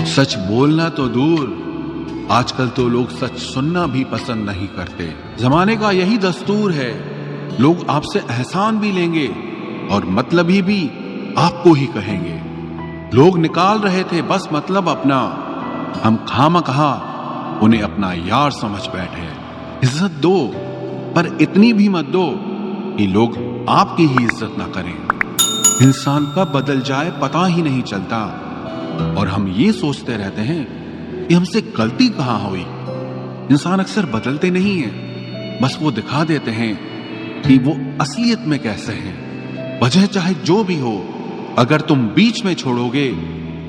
सच बोलना तो दूर, आजकल तो लोग सच सुनना भी पसंद नहीं करते। जमाने का यही दस्तूर है, लोग आपसे एहसान भी लेंगे और मतलबी भी आपको ही कहेंगे। लोग निकाल रहे थे बस मतलब अपना, हम खामखा उन्हें अपना यार समझ बैठे। इज्जत दो, पर इतनी भी मत दो कि लोग आपकी ही इज्जत ना करें। इंसान कब बदल जाए पता ही नहीं चलता, और हम ये सोचते रहते हैं कि हमसे गलती कहां हुई। इंसान अक्सर बदलते नहीं हैं, बस वो दिखा देते हैं कि वो असलियत में कैसे हैं। वजह चाहे जो भी हो, अगर तुम बीच में छोड़ोगे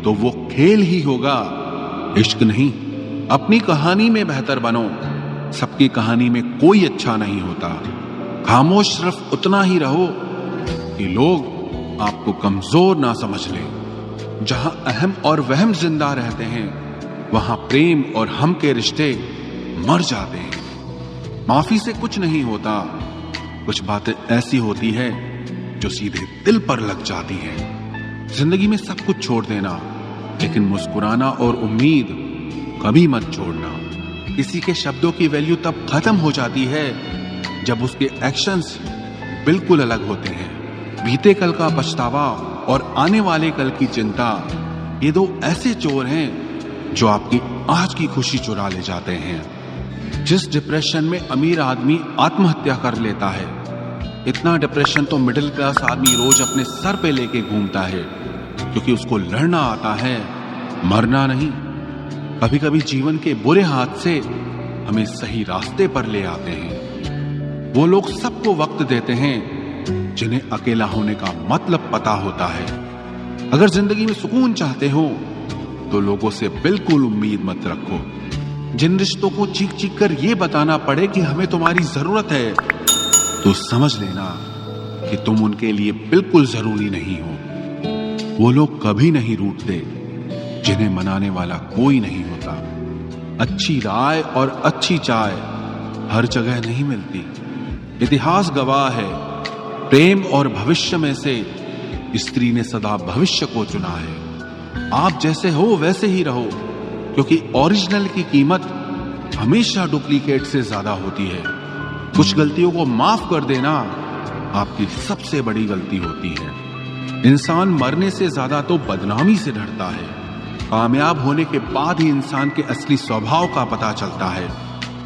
तो वो खेल ही होगा, इश्क नहीं। अपनी कहानी में बेहतर बनो, सबकी कहानी में कोई अच्छा नहीं होता। खामोश सिर्फ उतना ही रहो कि लोग आपको कमजोर ना समझ लें। जहां अहम और वहम जिंदा रहते हैं, वहां प्रेम और हम के रिश्ते मर जाते हैं। माफी से कुछ नहीं होता, कुछ बातें ऐसी होती है जो सीधे दिल पर लग जाती हैं। जिंदगी में सब कुछ छोड़ देना, लेकिन मुस्कुराना और उम्मीद कभी मत छोड़ना। किसी के शब्दों की वैल्यू तब खत्म हो जाती है जब उसके एक्शंस बिल्कुल अलग होते हैं। बीते कल का पछतावा और आने वाले कल की चिंता, ये दो ऐसे चोर हैं जो आपकी आज की खुशी चुरा ले जाते हैं। जिस डिप्रेशन में अमीर आदमी आत्महत्या कर लेता है, इतना डिप्रेशन तो मिडिल क्लास आदमी रोज अपने सर पे लेके घूमता है, क्योंकि उसको लड़ना आता है, मरना नहीं। कभी कभी जीवन के बुरे हाथ से हमें सही रास्ते पर ले आते हैं वो लोग सबको वक्त देते हैं जिन्हें अकेला होने का मतलब पता होता है। अगर जिंदगी में सुकून चाहते हो तो लोगों से बिल्कुल उम्मीद मत रखो। जिन रिश्तों को चीख चीख कर ये बताना पड़े कि हमें तुम्हारी जरूरत है, तो समझ लेना कि तुम उनके लिए बिल्कुल जरूरी नहीं हो। वो लोग कभी नहीं रूठते जिन्हें मनाने वाला कोई नहीं होता। अच्छी राय और अच्छी चाय हर जगह नहीं मिलती। इतिहास गवाह है, प्रेम और भविष्य में से स्त्री ने सदा भविष्य को चुना है। आप जैसे हो वैसे ही रहो, क्योंकि ओरिजिनल की कीमत हमेशा डुप्लीकेट से ज्यादा होती है। कुछ गलतियों को माफ कर देना आपकी सबसे बड़ी गलती होती है। इंसान मरने से ज्यादा तो बदनामी से डरता है। कामयाब होने के बाद ही इंसान के असली स्वभाव का पता चलता है।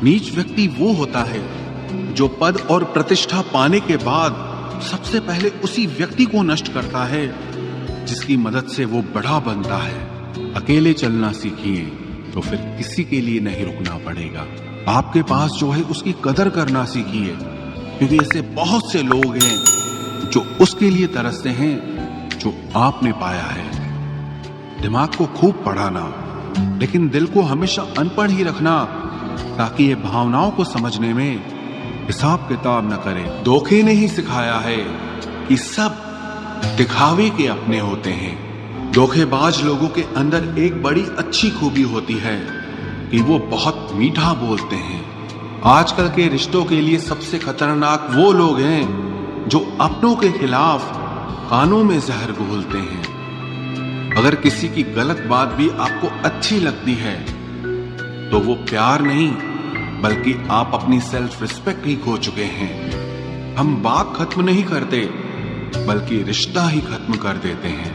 नीच व्यक्ति वो होता है जो पद और प्रतिष्ठा पाने के बाद सबसे पहले उसी व्यक्ति को नष्ट करता है जिसकी मदद से वो बड़ा बनता है। अकेले चलना सीखिए तो फिर किसी के लिए नहीं रुकना पड़ेगा। आपके पास जो है उसकी कदर करना सीखिए, क्योंकि ऐसे बहुत से लोग हैं जो उसके लिए तरसते हैं जो आपने पाया है। दिमाग को खूब पढ़ाना, लेकिन दिल को हमेशा अनपढ़ ही रखना, ताकि ये भावनाओं को समझने में हिसाब किताब न करे। धोखे ने ही सिखाया है कि सब दिखावे के अपने होते हैं। धोखेबाज लोगों के अंदर एक बड़ी अच्छी खूबी होती है कि वो बहुत मीठा बोलते हैं। आजकल के रिश्तों के लिए सबसे खतरनाक वो लोग हैं जो अपनों के खिलाफ कानों में जहर घोलते हैं। अगर किसी की गलत बात भी आपको अच्छी लगती है तो वो प्यार नहीं, बल्कि आप अपनी सेल्फ रिस्पेक्ट ही खो चुके हैं। हम बात खत्म नहीं करते, बल्कि रिश्ता ही खत्म कर देते हैं।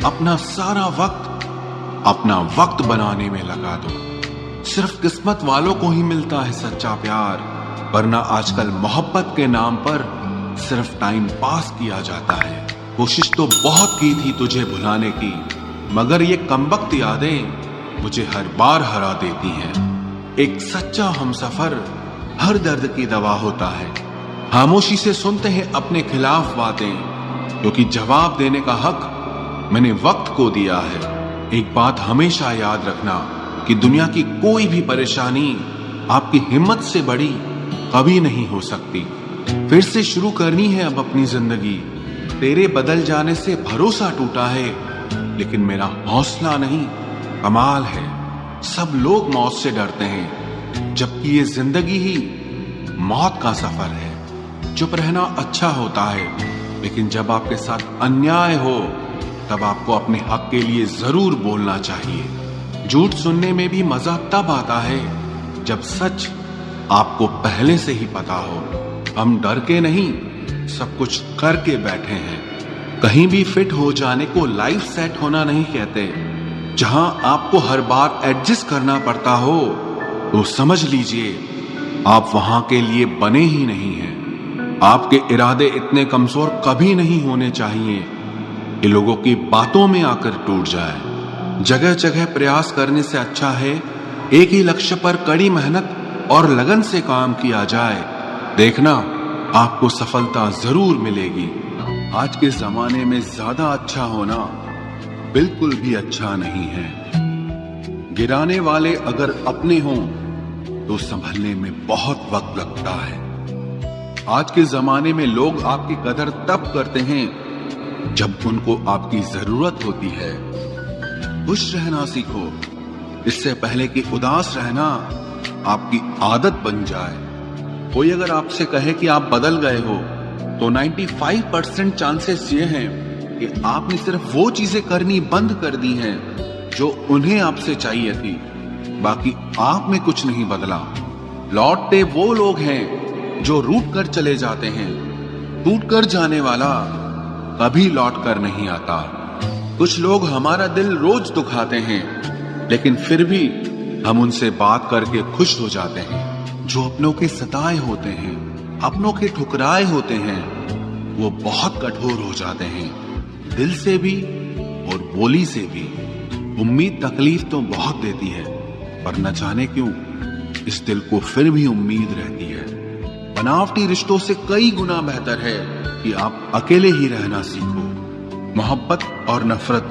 अपना सारा वक्त अपना वक्त बनाने में लगा दो। सिर्फ किस्मत वालों को ही मिलता है सच्चा प्यार, वरना आजकल मोहब्बत के नाम पर सिर्फ टाइम पास किया जाता है। कोशिश तो बहुत की थी तुझे भुलाने की, मगर ये कमबख्त यादें मुझे हर बार हरा देती हैं। एक सच्चा हमसफर हर दर्द की दवा होता है। खामोशी से सुनते हैं अपने खिलाफ बातें, क्योंकि जवाब देने का हक मैंने वक्त को दिया है। एक बात हमेशा याद रखना कि दुनिया की कोई भी परेशानी आपकी हिम्मत से बड़ी कभी नहीं हो सकती। फिर से शुरू करनी है अब अपनी जिंदगी। तेरे बदल जाने से भरोसा टूटा है, लेकिन मेरा हौसला नहीं, कमाल है। सब लोग मौत से डरते हैं, जबकि ये जिंदगी ही मौत का सफर है। चुप रहना अच्छा होता है, लेकिन जब आपके साथ अन्याय हो तब आपको अपने हक के लिए जरूर बोलना चाहिए। झूठ सुनने में भी मजा तब आता है जब सच आपको पहले से ही पता हो। हम डर के नहीं, सब कुछ करके बैठे हैं। कहीं भी फिट हो जाने को लाइफ सेट होना नहीं कहते। जहां आपको हर बार एडजस्ट करना पड़ता हो तो समझ लीजिए आप वहां के लिए बने ही नहीं हैं। आपके इरादे इतने कमजोर कभी नहीं होने चाहिए कि लोगों की बातों में आकर टूट जाए। जगह जगह प्रयास करने से अच्छा है एक ही लक्ष्य पर कड़ी मेहनत और लगन से काम किया जाए। देखना आपको सफलता जरूर मिलेगी। आज के जमाने में ज्यादा अच्छा होना बिल्कुल भी अच्छा नहीं है। गिराने वाले अगर अपने हों तो संभलने में बहुत वक्त लगता है। आज के जमाने में लोग आपकी कदर तब करते हैं जब उनको आपकी जरूरत होती है। खुश रहना सीखो, इससे पहले कि उदास रहना आपकी आदत बन जाए। कोई अगर आपसे कहे कि आप बदल गए हो तो 95% चांसेस ये हैं कि आपने सिर्फ वो चीजें करनी बंद कर दी हैं जो उन्हें आपसे चाहिए थी। बाकी आप में कुछ नहीं बदला। लौटते वो लोग हैं जो रूठ कर चले जाते हैं। टूट कर जाने वाला कभी लौट कर नहीं आता। कुछ लोग हमारा दिल रोज दुखाते हैं, लेकिन फिर भी हम उनसे बात करके खुश हो जाते हैं। जो अपनों के सताए होते हैं, अपनों के ठुकराए होते हैं, वो बहुत कठोर हो जाते हैं, दिल से भी और बोली से भी। उम्मीद तकलीफ तो बहुत देती है, पर न जाने क्यों इस दिल को फिर भी उम्मीद रहती है। बनावटी रिश्तों से कई गुना बेहतर है कि आप अकेले ही रहना सीखो। मोहब्बत और नफरत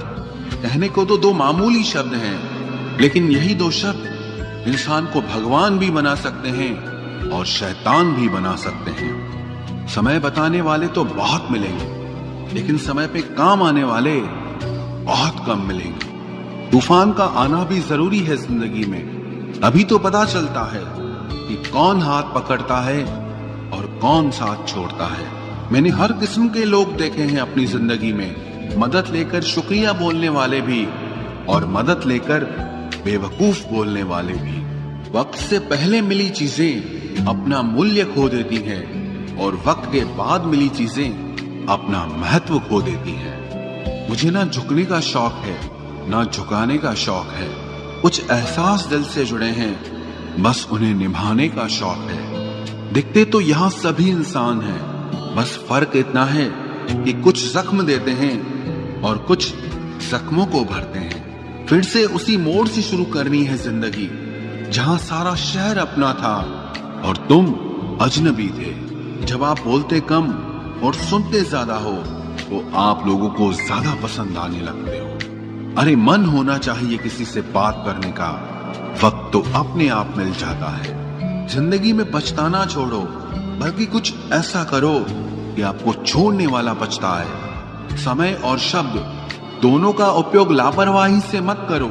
कहने को तो दो मामूली शब्द हैं, लेकिन यही दो शब्द इंसान को भगवान भी बना सकते हैं और शैतान भी बना सकते हैं। समय बताने वाले तो बहुत मिलेंगे, लेकिन समय पे काम आने वाले बहुत कम मिलेंगे। तूफान का आना भी जरूरी है जिंदगी में। अभी तो पता चलता है कि कौन हाथ पकड़ता है और कौन साथ छोड़ता है। मैंने हर किस्म के लोग देखे हैं अपनी जिंदगी में, मदद लेकर शुक्रिया बोलने वाले भी और मदद लेकर बेवकूफ बोलने वाले भी। वक्त से पहले मिली चीजें अपना मूल्य खो देती हैं और वक्त के बाद मिली चीजें अपना महत्व खो देती हैं। मुझे ना झुकने का शौक है, ना झुकाने का शौक है। कुछ एहसास दिल से जुड़े हैं, बस उन्हें निभाने का शौक है। दिखते तो यहाँ सभी इंसान हैं, बस फर्क इतना है कि कुछ जख्म देते हैं और कुछ जख्मों को भरते हैं। फिर से उसी मोड़ से शुरू करनी है जिंदगी, जहां सारा शहर अपना था और तुम अजनबी थे। जब आप बोलते कम और सुनते ज्यादा हो तो आप लोगों को ज्यादा पसंद आने लगते हो। अरे मन होना चाहिए किसी से बात करने का, वक्त तो अपने आप मिल जाता है। जिंदगी में पछताना छोड़ो, बल्कि कुछ ऐसा करो कि आपको छोड़ने वाला पछताए। समय और शब्द दोनों का उपयोग लापरवाही से मत करो।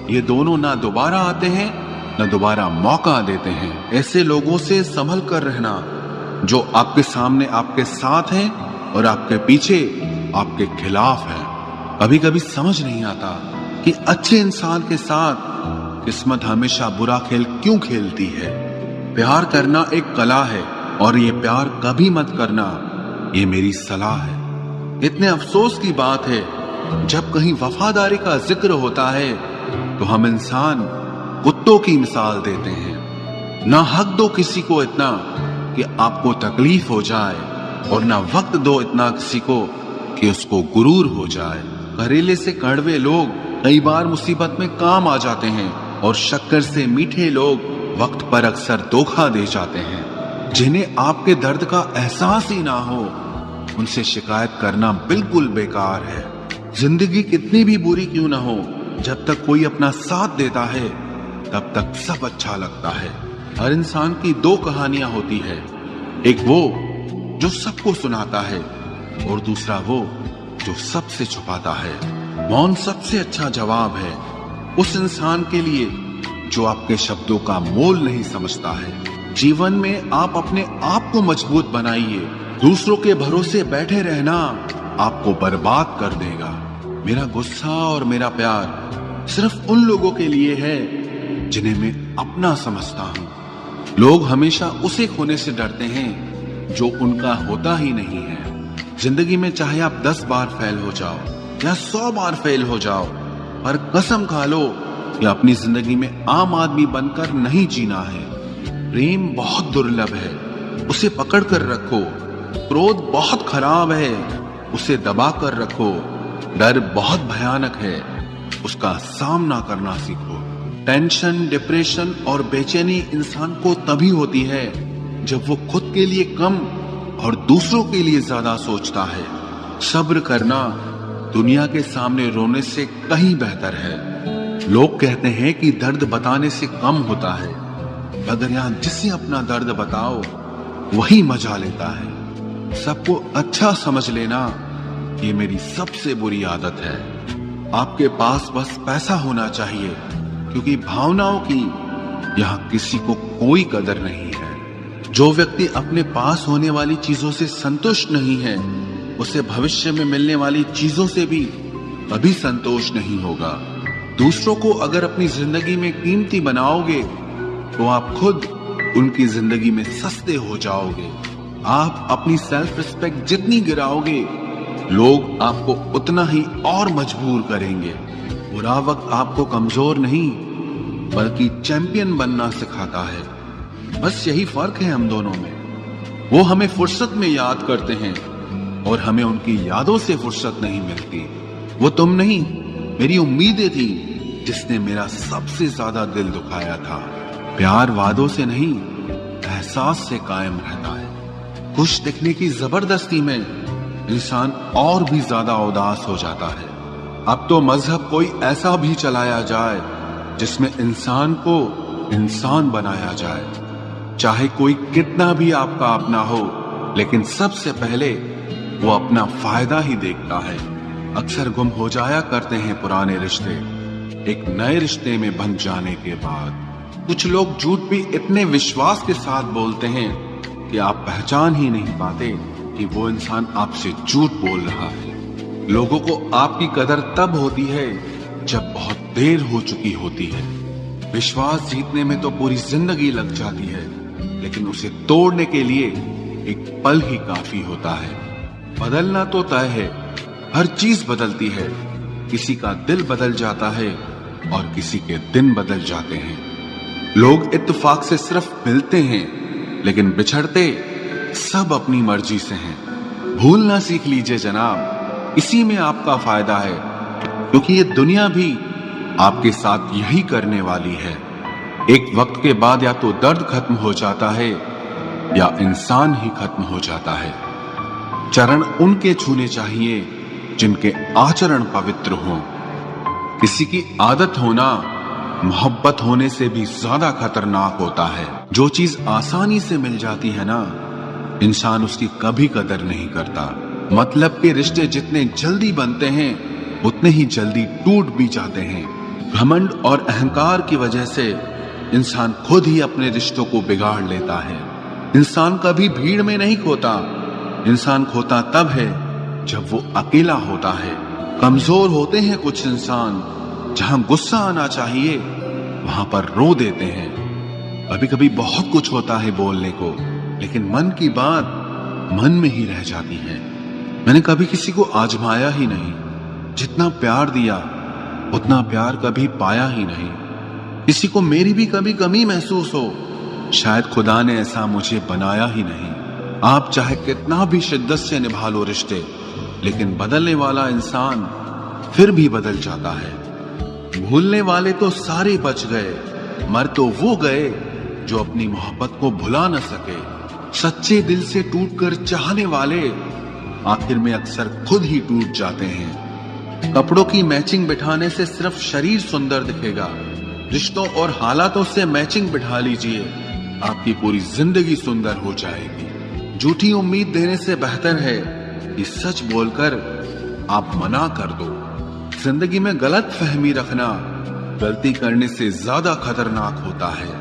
ये दोनों ना दोबारा आते हैं न दोबारा मौका देते हैं। ऐसे लोगों से संभल कर रहना जो आपके सामने आपके साथ हैं और आपके पीछे आपके खिलाफ हैं। कभी कभी समझ नहीं आता कि अच्छे इंसान के साथ किस्मत हमेशा बुरा खेल क्यों खेलती है। प्यार करना एक कला है और ये प्यार कभी मत करना, ये मेरी सलाह है। इतने अफसोस की बात है जब कहीं वफादारी का जिक्र होता है तो हम इंसान कुत्तों की मिसाल देते हैं। ना हक दो किसी को इतना कि आपको तकलीफ हो जाए और ना वक्त दो इतना किसी को कि उसको गुरूर हो जाए। करेले से कड़वे लोग कई बार मुसीबत में काम आ जाते हैं और शक्कर से मीठे लोग वक्त पर अक्सर धोखा दे जाते हैं। जिन्हें आपके दर्द का एहसास ही ना हो उनसे शिकायत करना बिल्कुल बेकार है। जिंदगी कितनी भी बुरी क्यों ना हो, जब तक कोई अपना साथ देता है तब तक सब अच्छा लगता है। हर इंसान की दो कहानियां होती है, एक वो जो सबको सुनाता है और दूसरा वो जो सबसे छुपाता है। मौन सबसे अच्छा जवाब है उस इंसान के लिए जो आपके शब्दों का मोल नहीं समझता है। जीवन में आप अपने आप को मजबूत बनाइए। दूसरों के भरोसे बैठे रहना आपको बर्बाद कर देगा। मेरा गुस्सा और मेरा प्यार सिर्फ उन लोगों के लिए है जिन्हें मैं अपना समझता हूं। लोग हमेशा उसे खोने से डरते हैं जो उनका होता ही नहीं है। जिंदगी में चाहे आप 10 बार फेल हो जाओ या 100 बार फेल हो जाओ, पर कसम खा लो कि अपनी जिंदगी में आम आदमी बनकर नहीं जीना है। प्रेम बहुत दुर्लभ है, उसे पकड़ कर रखो। क्रोध बहुत खराब है, उसे दबा कर रखो। डर बहुत भयानक है, उसका सामना करना सीखो। टेंशन, डिप्रेशन और बेचैनी इंसान को तभी होती है जब वो खुद के लिए कम और दूसरों के लिए ज्यादा सोचता है। सब्र करना दुनिया के सामने रोने से कहीं बेहतर है। लोग कहते हैं कि दर्द बताने से कम होता है, मगर यहां जिससे अपना दर्द बताओ वही मजा लेता है। सबको अच्छा समझ लेना ये मेरी सबसे बुरी आदत है। आपके पास बस पैसा होना चाहिए, क्योंकि भावनाओं की यहां किसी को कोई कदर नहीं है। जो व्यक्ति अपने पास होने वाली चीजों से संतुष्ट नहीं है, उसे भविष्य में मिलने वाली चीजों से भी कभी संतोष नहीं होगा। दूसरों को अगर अपनी जिंदगी में कीमती बनाओगे तो आप खुद उनकी जिंदगी में सस्ते हो जाओगे। आप अपनी सेल्फ रिस्पेक्ट जितनी गिराओगे, लोग आपको उतना ही और मजबूर करेंगे। बुरा वक्त आपको कमजोर नहीं बल्कि चैंपियन बनना सिखाता है। बस यही फर्क है हम दोनों में। वो हमें फुर्सत में याद करते हैं और हमें उनकी यादों से फुर्सत नहीं मिलती। वो तुम नहीं, मेरी उम्मीदें थी जिसने मेरा सबसे ज्यादा दिल दुखाया था। प्यार वादों से नहीं, एहसास से कायम रहता है। खुश दिखने की जबरदस्ती में इंसान और भी ज्यादा उदास हो जाता है। अब तो मजहब कोई ऐसा भी चलाया जाए जिसमें इंसान को इंसान बनाया जाए। चाहे कोई कितना भी आपका अपना हो, लेकिन सबसे पहले वो अपना फायदा ही देखता है। अक्सर गुम हो जाया करते हैं पुराने रिश्ते एक नए रिश्ते में बन जाने के बाद। कुछ लोग झूठ भी इतने विश्वास के साथ बोलते हैं कि आप पहचान ही नहीं पाते कि वो इंसान आपसे झूठ बोल रहा है। लोगों को आपकी कदर तब होती है जब बहुत देर हो चुकी होती है। विश्वास जीतने में तो पूरी जिंदगी लग जाती है, लेकिन उसे तोड़ने के लिए एक पल ही काफी होता है। बदलना तो तय है, हर चीज बदलती है। किसी का दिल बदल जाता है और किसी के दिन बदल जाते हैं। लोग इत्तेफाक से सिर्फ मिलते हैं, लेकिन बिछड़ते सब अपनी मर्जी से हैं। भूलना सीख लीजिए जनाब, इसी में आपका फायदा है, क्योंकि ये दुनिया भी आपके साथ यही करने वाली है। एक वक्त के बाद या तो दर्द खत्म हो जाता है या इंसान ही खत्म हो जाता है। चरण उनके छूने चाहिए जिनके आचरण पवित्र हों। किसी की आदत होना मोहब्बत होने से भी ज्यादा खतरनाक होता है। जो चीज आसानी से मिल जाती है ना, इंसान उसकी कभी कदर नहीं करता। मतलब के रिश्ते जितने जल्दी बनते हैं उतने ही जल्दी टूट भी जाते हैं। घमंड और अहंकार की वजह से इंसान खुद ही अपने रिश्तों को बिगाड़ लेता है। इंसान कभी भीड़ में नहीं खोता, इंसान खोता तब है जब वो अकेला होता है। कमजोर होते हैं कुछ इंसान, जहां गुस्सा आना चाहिए वहां पर रो देते हैं। कभी कभी बहुत कुछ होता है बोलने को, लेकिन मन की बात मन में ही रह जाती है। मैंने कभी किसी को आजमाया ही नहीं। जितना प्यार दिया उतना प्यार कभी पाया ही नहीं। किसी को मेरी भी कभी कमी महसूस हो, शायद खुदा ने ऐसा मुझे बनाया ही नहीं। आप चाहे कितना भी शिद्दत से निभा लो रिश्ते, लेकिन बदलने वाला इंसान फिर भी बदल जाता है। भूलने वाले तो सारे बच गए, मर तो वो गए जो अपनी मोहब्बत को भुला न सके। सच्चे दिल से टूटकर चाहने वाले आखिर में अक्सर खुद ही टूट जाते हैं। कपड़ों की मैचिंग बिठाने से सिर्फ शरीर सुंदर दिखेगा। रिश्तों और हालातों से मैचिंग बिठा लीजिए, आपकी पूरी जिंदगी सुंदर हो जाएगी। झूठी उम्मीद देने से बेहतर है कि सच बोलकर आप मना कर दो। जिंदगी में गलत फहमी रखना गलती करने से ज्यादा खतरनाक होता है।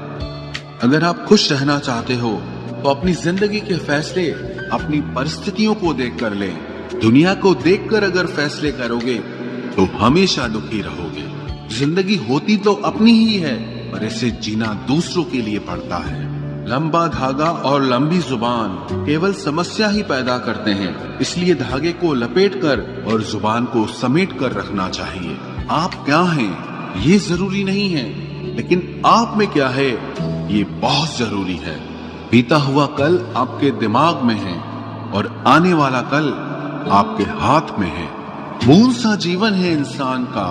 अगर आप खुश रहना चाहते हो तो अपनी जिंदगी के फैसले अपनी परिस्थितियों को देखकर लें। दुनिया को देखकर अगर फैसले करोगे तो हमेशा दुखी रहोगे। जिंदगी होती तो अपनी ही है, पर इसे जीना दूसरों के लिए पड़ता है। लंबा धागा और लंबी जुबान केवल समस्या ही पैदा करते हैं, इसलिए धागे को लपेटकर और जुबान को समेट कर रखना चाहिए। आप क्या हैं ये जरूरी नहीं है, लेकिन आप में क्या है ये बहुत जरूरी है। बीता हुआ कल आपके दिमाग में है और आने वाला कल आपके हाथ में है। बूंद सा जीवन है इंसान का,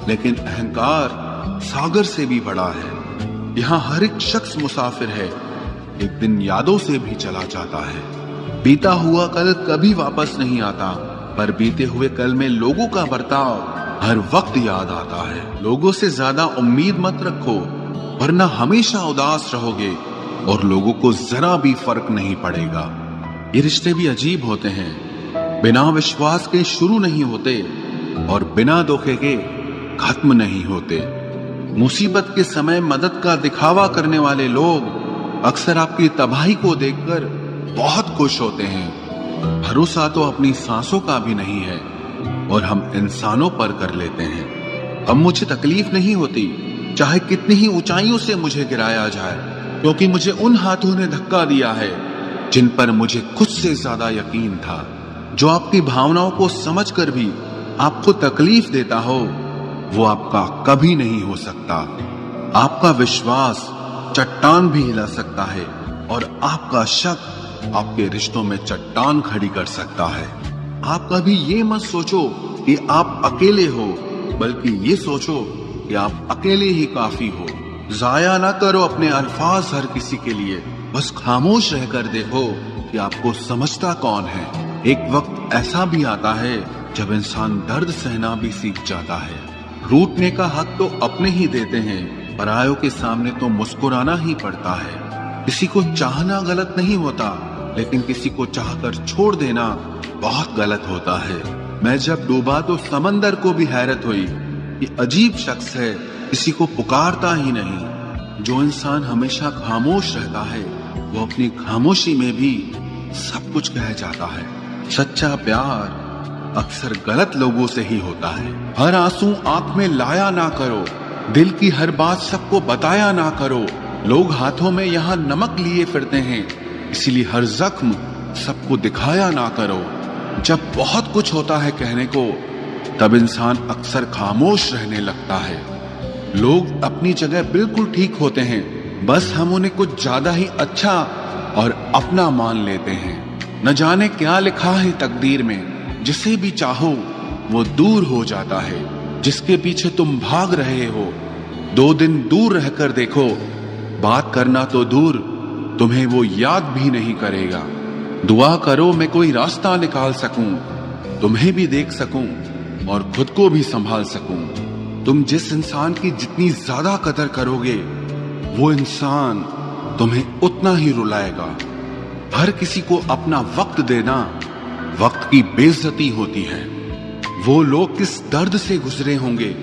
लेकिन अहंकार सागर से भी बड़ा है। यहाँ हर एक शख्स मुसाफिर है, एक दिन यादों से भी चला जाता है। बीता हुआ कल कभी वापस नहीं आता, पर बीते हुए कल में लोगों का बर्ताव हर वक्त याद आता है। लोगों से ज्यादा उम्मीद मत रखो, वरना हमेशा उदास रहोगे और लोगों को जरा भी फर्क नहीं पड़ेगा। ये रिश्ते भी अजीब होते हैं, बिना विश्वास के शुरू नहीं होते और बिना धोखे के खत्म नहीं होते। मुसीबत के समय मदद का दिखावा करने वाले लोग अक्सर आपकी तबाही को देखकर बहुत खुश होते हैं। भरोसा तो अपनी सांसों का भी नहीं है और हम इंसानों पर कर लेते हैं। अब मुझे तकलीफ नहीं होती, चाहे कितनी ही ऊंचाइयों से मुझे गिराया जाए, क्योंकि मुझे उन हाथों ने धक्का दिया है जिन पर मुझे खुद से ज्यादा यकीन था। जो आपकी भावनाओं को समझकर भी आपको तकलीफ देता हो, वो आपका कभी नहीं हो सकता। आपका विश्वास चट्टान भी हिला सकता है और आपका शक आपके रिश्तों में चट्टान खड़ी कर सकता है। आप कभी ये मत सोचो कि आप अकेले हो, बल्कि ये सोचो कि आप अकेले ही काफी हो। जाया ना करो अपने अल्फाज हर किसी के लिए, बस खामोश रहकर देखो कि आपको समझता कौन है। एक वक्त ऐसा भी आता है जब इंसान दर्द सहना भी सीख जाता है। रूठने का हक तो अपने ही देते हैं, परायों के सामने तो मुस्कुराना ही पड़ता है। किसी को चाहना गलत नहीं होता, लेकिन किसी को चाहकर छोड़ देना बहुत गलत होता है। मैं जब डूबा तो समंदर को भी हैरत हुई। ये अजीब शख्स है, किसी को पुकारता ही नहीं। जो इंसान हमेशा खामोश रहता है, वो अपनी खामोशी में भी सब कुछ कह जाता है। सच्चा प्यार अक्सर गलत लोगों से ही होता है। हर आंसू आंख में लाया ना करो, दिल की हर बात सबको बताया ना करो। लोग हाथों में यहाँ नमक लिए फिरते हैं, इसीलिए हर जख्म सबको दिखाया ना करो। जब बहुत कुछ होता है कहने को, तब इंसान अक्सर खामोश रहने लगता है। लोग अपनी जगह बिल्कुल ठीक होते हैं, बस हम उन्हें कुछ ज्यादा ही अच्छा और अपना मान लेते हैं। न जाने क्या लिखा है तकदीर में, जिसे भी चाहो वो दूर हो जाता है। जिसके पीछे तुम भाग रहे हो, 2 दिन दूर रहकर देखो, बात करना तो दूर, तुम्हें वो याद भी नहीं करेगा। दुआ करो मैं कोई रास्ता निकाल सकूं, तुम्हें भी देख सकूं और खुद को भी संभाल सकूं। तुम जिस इंसान की जितनी ज्यादा कदर करोगे, वो इंसान तुम्हें उतना ही रुलाएगा। हर किसी को अपना वक्त देना वक्त की बेइज्जती होती है। वो लोग किस दर्द से गुजरे होंगे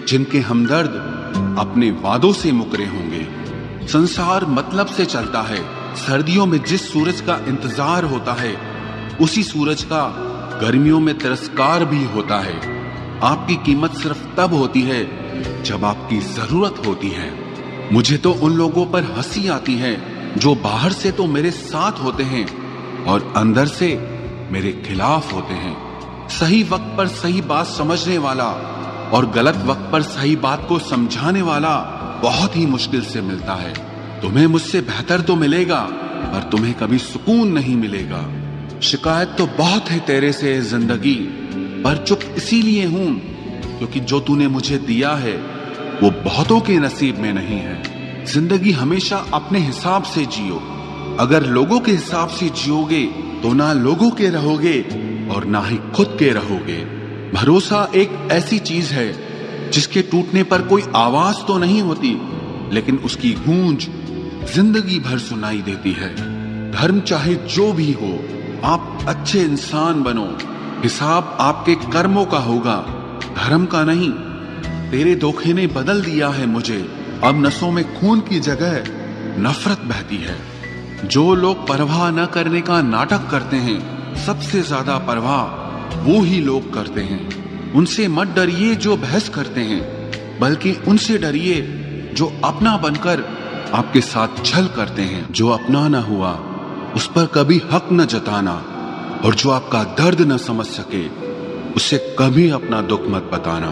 जिनके हमदर्द अपने वादों से मुकरे होंगे। संसार मतलब से चलता है। सर्दियों में जिस सूरज का इंतजार होता है, उसी सूरज का गर्मियों में तिरस्कार भी होता है। आपकी कीमत सिर्फ तब होती है जब आपकी जरूरत होती है। मुझे तो उन लोगों पर हंसी आती है जो बाहर से तो मेरे साथ होते हैं और अंदर से मेरे खिलाफ होते हैं। सही वक्त पर सही बात समझने वाला और गलत वक्त पर सही बात को समझाने वाला बहुत ही मुश्किल से मिलता है। तुम्हें मुझसे बेहतर तो मिलेगा, पर तुम्हें कभी सुकून नहीं मिलेगा। शिकायत तो बहुत है तेरे से जिंदगी, पर चुप इसीलिए हूं क्योंकि जो तूने मुझे दिया है वो बहुतों के नसीब में नहीं है। जिंदगी हमेशा अपने हिसाब से जियो। अगर लोगों के हिसाब से जियोगे तो ना लोगों के रहोगे और ना ही खुद के रहोगे। भरोसा एक ऐसी चीज है जिसके टूटने पर कोई आवाज तो नहीं होती, लेकिन उसकी गूंज जिंदगी भर सुनाई देती है। धर्म चाहे जो भी हो, आप अच्छे इंसान बनो। हिसाब आपके कर्मों का होगा, धर्म का नहीं। तेरे धोखे ने बदल दिया है मुझे, अब नसों में खून की जगह नफरत बहती है। जो लोग परवाह न करने का नाटक करते हैं, सबसे ज्यादा परवाह वो ही लोग करते हैं। उनसे मत डरिए जो बहस करते हैं, बल्कि उनसे डरिए जो अपना बनकर आपके साथ छल करते हैं। जो अपना न हुआ उस पर कभी हक न जताना, और जो आपका दर्द न समझ सके उसे कभी अपना दुख मत बताना।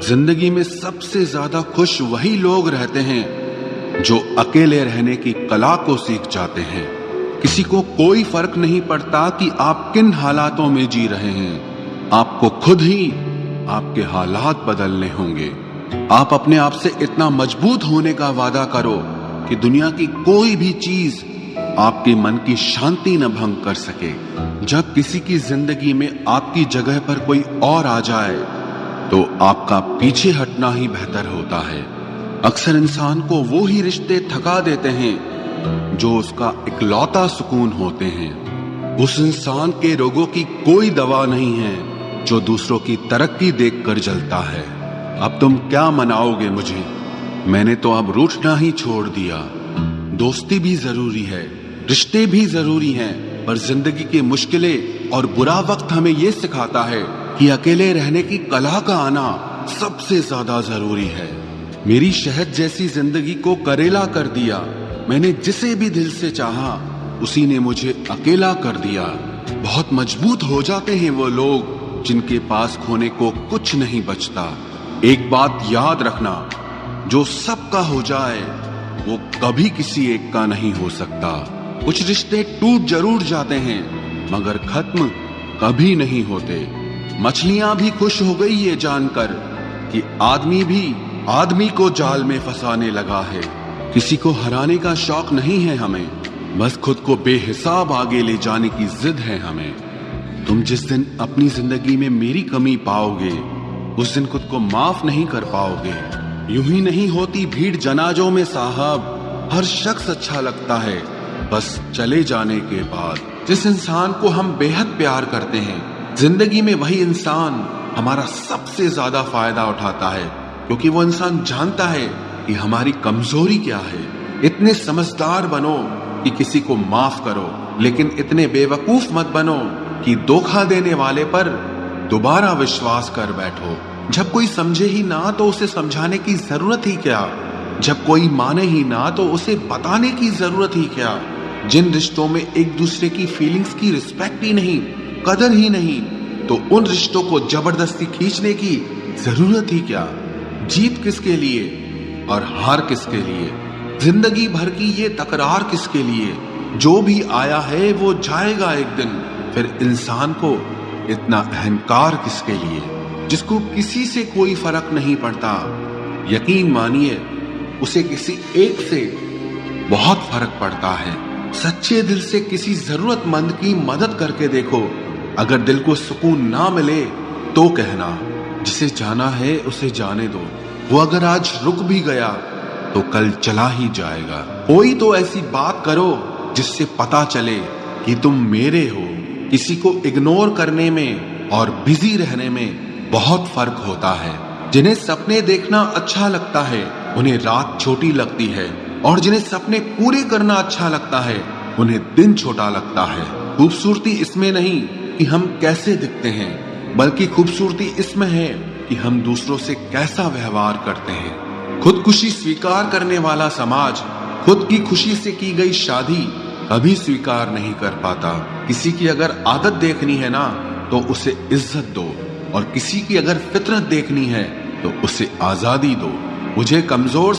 जिंदगी में सबसे ज्यादा खुश वही लोग रहते हैं जो अकेले रहने की कला को सीख जाते हैं। किसी को कोई फर्क नहीं पड़ता कि आप किन हालातों में जी रहे हैं, आपको खुद ही आपके हालात बदलने होंगे। आप अपने आप से इतना मजबूत होने का वादा करो कि दुनिया की कोई भी चीज आपके मन की शांति न भंग कर सके। जब किसी की जिंदगी में आपकी जगह पर कोई और आ जाए तो आपका पीछे हटना ही बेहतर होता है। अक्सर इंसान को वो ही रिश्ते थका देते हैं जो उसका इकलौता सुकून होते हैं। उस इंसान के रोगों की कोई दवा नहीं है जो दूसरों की तरक्की देखकर जलता है। अब तुम क्या मनाओगे मुझे? मैंने तो अब रूठना ही छोड़ दिया। दोस्ती भी जरूरी है, रिश्ते भी जरूरी हैं, पर जिंदगी की मुश्किलें और बुरा वक्त हमें ये सिखाता है कि अकेले रहने की कला का आना सबसे ज्यादा जरूरी है। मेरी शहद जैसी जिंदगी को करेला कर दिया। मैंने जिसे भी दिल से चाहा उसी ने मुझे अकेला कर दिया। बहुत मजबूत हो जाते हैं वो लोग जिनके पास खोने को कुछ नहीं बचता। एक बात याद रखना, जो सबका हो जाए वो कभी किसी एक का नहीं हो सकता। कुछ रिश्ते टूट जरूर जाते हैं मगर खत्म कभी नहीं होते। मछलियां भी खुश हो गई ये जानकर कि आदमी भी आदमी को जाल में फंसाने लगा है। किसी को हराने का शौक नहीं है हमें, बस खुद को बेहिसाब आगे ले जाने की जिद है हमें। तुम जिस दिन अपनी जिंदगी में मेरी कमी पाओगे उस दिन खुद को माफ नहीं कर पाओगे। यूं ही नहीं होती भीड़ जनाजों में साहब, हर शख्स अच्छा लगता है बस चले जाने के बाद। जिस इंसान को हम बेहद प्यार करते हैं, जिंदगी में वही इंसान हमारा सबसे ज्यादा फायदा उठाता है, क्योंकि वो इंसान जानता है कि हमारी कमजोरी क्या है। इतने समझदार बनो कि किसी को माफ करो, लेकिन इतने बेवकूफ मत बनो कि धोखा देने वाले पर दोबारा विश्वास कर बैठो। जब कोई समझे ही ना तो उसे समझाने की जरूरत ही क्या? जब कोई माने ही ना तो उसे बताने की जरूरत ही क्या? जिन रिश्तों में एक दूसरे की फीलिंग्स की रिस्पेक्ट ही नहीं, कदर ही नहीं, तो उन रिश्तों को जबरदस्ती खींचने की जरूरत ही क्या? जीत किसके लिए और हार किसके लिए? जिंदगी भर की ये तकरार किसके लिए? जो भी आया है वो जाएगा एक दिन। फिर इंसान को इतना अहंकार किसके लिए, जिसको किसी से कोई फर्क नहीं पड़ता? यकीन मानिए उसे किसी एक से बहुत फर्क पड़ता है। सच्चे दिल से किसी जरूरतमंद की मदद करके देखो। अगर दिल को सुकून ना मिले तो कहना, जिसे जाना है उसे जाने दो। वो अगर आज रुक भी गया तो कल चला ही जाएगा। कोई तो ऐसी बात करो जिससे पता चले कि तुम मेरे हो। किसी को इग्नोर करने में और बिजी रहने में बहुत फर्क होता है। जिन्हें सपने देखना अच्छा लगता है उन्हें रात छोटी लगती है, और जिन्हें सपने पूरे करना अच्छा लगता है उन्हें दिन छोटा लगता है। खूबसूरती इसमें नहीं कि हम कैसे दिखते हैं, बल्कि खूबसूरती इसमें है कि हम दूसरों से कैसा व्यवहार करते हैं। खुदकुशी स्वीकार करने वाला समाज खुद की खुशी से की गई शादी कभी स्वीकार नहीं कर पाता। किसी की अगर आदत देखनी है ना तो उसे इज्जत दो, और किसी की अगर फितरत देखनी है तो उसे आजादी दो। मुझे कमजोर